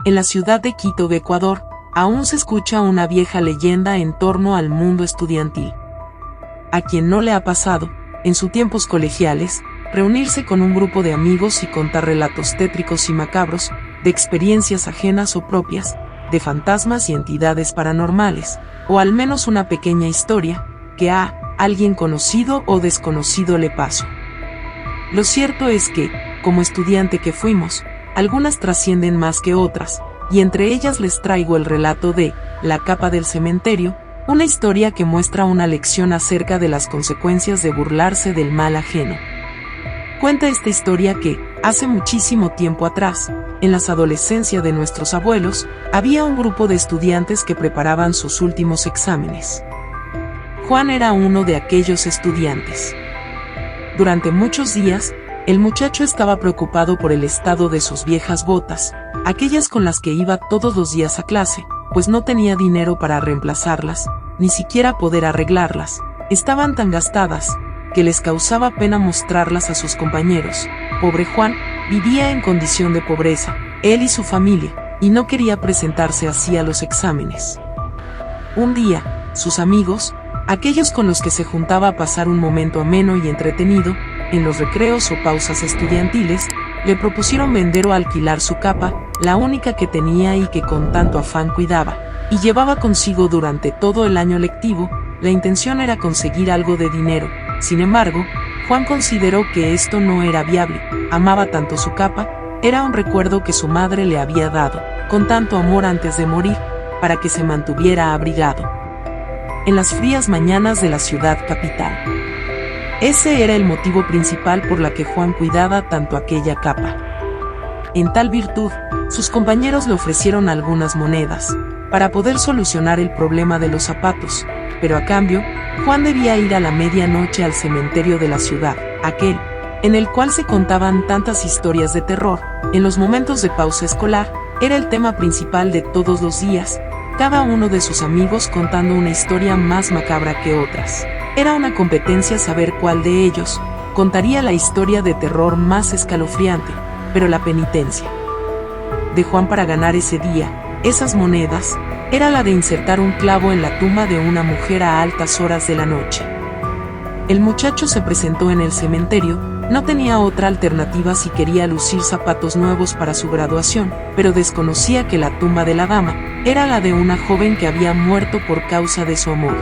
En la ciudad de Quito, Ecuador, aún se escucha una vieja leyenda en torno al mundo estudiantil. A quien no le ha pasado, en sus tiempos colegiales, reunirse con un grupo de amigos y contar relatos tétricos y macabros, de experiencias ajenas o propias, de fantasmas y entidades paranormales, o al menos una pequeña historia, que a alguien conocido o desconocido le pasó. Lo cierto es que, como estudiante que fuimos, algunas trascienden más que otras, y entre ellas les traigo el relato de La capa del cementerio, una historia que muestra una lección acerca de las consecuencias de burlarse del mal ajeno. Cuenta esta historia que, hace muchísimo tiempo atrás, en la adolescencia de nuestros abuelos, había un grupo de estudiantes que preparaban sus últimos exámenes. Juan era uno de aquellos estudiantes. Durante muchos días, el muchacho estaba preocupado por el estado de sus viejas botas, aquellas con las que iba todos los días a clase, pues no tenía dinero para reemplazarlas, ni siquiera poder arreglarlas. Estaban tan gastadas, que les causaba pena mostrarlas a sus compañeros. Pobre Juan, vivía en condición de pobreza, él y su familia, y no quería presentarse así a los exámenes. Un día, sus amigos, aquellos con los que se juntaba a pasar un momento ameno y entretenido, en los recreos o pausas estudiantiles, le propusieron vender o alquilar su capa, la única que tenía y que con tanto afán cuidaba, y llevaba consigo durante todo el año lectivo. La intención era conseguir algo de dinero. Sin embargo, Juan consideró que esto no era viable. Amaba tanto su capa, era un recuerdo que su madre le había dado, con tanto amor antes de morir, para que se mantuviera abrigado en las frías mañanas de la ciudad capital. Ese era el motivo principal por la que Juan cuidaba tanto aquella capa. En tal virtud, sus compañeros le ofrecieron algunas monedas, para poder solucionar el problema de los zapatos, pero a cambio, Juan debía ir a la medianoche al cementerio de la ciudad, aquel, en el cual se contaban tantas historias de terror. En los momentos de pausa escolar, era el tema principal de todos los días, cada uno de sus amigos contando una historia más macabra que otras. Era una competencia saber cuál de ellos contaría la historia de terror más escalofriante, pero la penitencia de Juan para ganar ese día, esas monedas, era la de insertar un clavo en la tumba de una mujer a altas horas de la noche. El muchacho se presentó en el cementerio, no tenía otra alternativa si quería lucir zapatos nuevos para su graduación, pero desconocía que la tumba de la dama era la de una joven que había muerto por causa de su amor.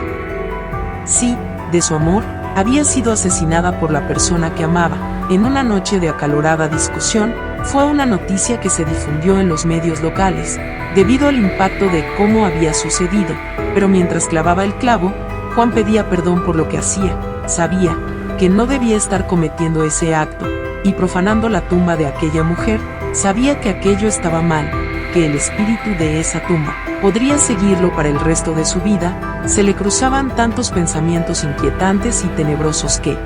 Sí, de su amor, había sido asesinada por la persona que amaba. En una noche de acalorada discusión, fue una noticia que se difundió en los medios locales, debido al impacto de cómo había sucedido, pero mientras clavaba el clavo, Juan pedía perdón por lo que hacía. Sabía que no debía estar cometiendo ese acto, y profanando la tumba de aquella mujer, sabía que aquello estaba mal, que el espíritu de esa tumba podría seguirlo para el resto de su vida. Se le cruzaban tantos pensamientos inquietantes y tenebrosos que,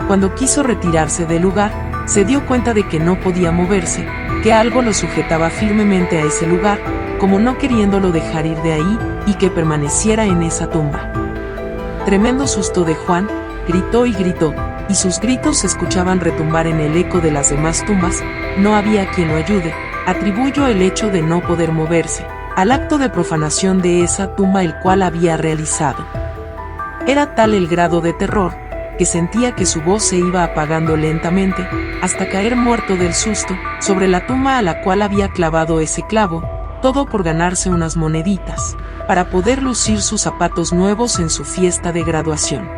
cuando quiso retirarse del lugar, se dio cuenta de que no podía moverse, que algo lo sujetaba firmemente a ese lugar, como no queriéndolo dejar ir de ahí, y que permaneciera en esa tumba. Tremendo susto de Juan, gritó y gritó, y sus gritos se escuchaban retumbar en el eco de las demás tumbas. No había quien lo ayude. Atribuyó el hecho de no poder moverse al acto de profanación de esa tumba el cual había realizado. Era tal el grado de terror, que sentía que su voz se iba apagando lentamente, hasta caer muerto del susto, sobre la tumba a la cual había clavado ese clavo, todo por ganarse unas moneditas, para poder lucir sus zapatos nuevos en su fiesta de graduación.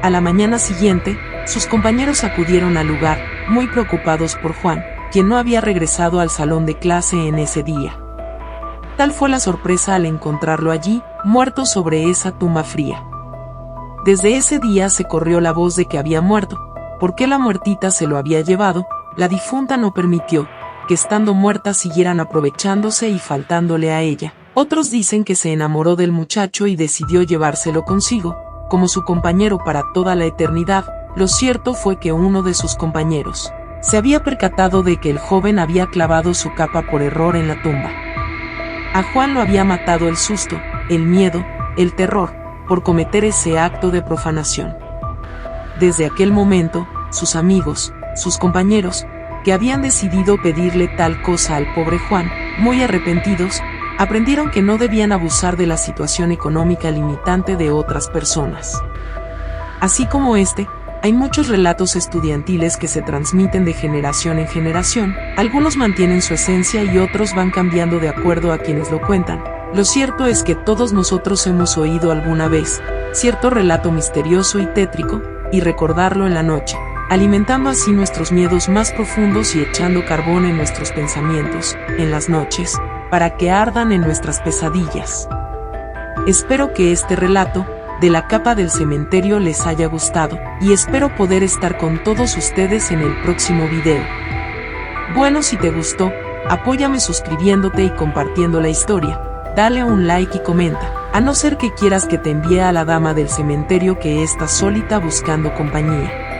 A la mañana siguiente, sus compañeros acudieron al lugar, muy preocupados por Juan, quien no había regresado al salón de clase en ese día. Tal fue la sorpresa al encontrarlo allí, muerto sobre esa tumba fría. Desde ese día se corrió la voz de que había muerto. Porque la muertita se lo había llevado, la difunta no permitió que estando muerta siguieran aprovechándose y faltándole a ella. Otros dicen que se enamoró del muchacho y decidió llevárselo consigo, como su compañero para toda la eternidad. Lo cierto fue que uno de sus compañeros se había percatado de que el joven había clavado su capa por error en la tumba. A Juan lo había matado el susto, el miedo, el terror, por cometer ese acto de profanación. Desde aquel momento, sus amigos, sus compañeros, que habían decidido pedirle tal cosa al pobre Juan, muy arrepentidos, aprendieron que no debían abusar de la situación económica limitante de otras personas. Así como este, hay muchos relatos estudiantiles que se transmiten de generación en generación, algunos mantienen su esencia y otros van cambiando de acuerdo a quienes lo cuentan. Lo cierto es que todos nosotros hemos oído alguna vez cierto relato misterioso y tétrico, y recordarlo en la noche, alimentando así nuestros miedos más profundos y echando carbón en nuestros pensamientos, en las noches, para que ardan en nuestras pesadillas. Espero que este relato, de la capa del cementerio, les haya gustado, y espero poder estar con todos ustedes en el próximo video. Bueno, si te gustó, apóyame suscribiéndote y compartiendo la historia, dale un like y comenta, a no ser que quieras que te envíe a la dama del cementerio que está solita buscando compañía.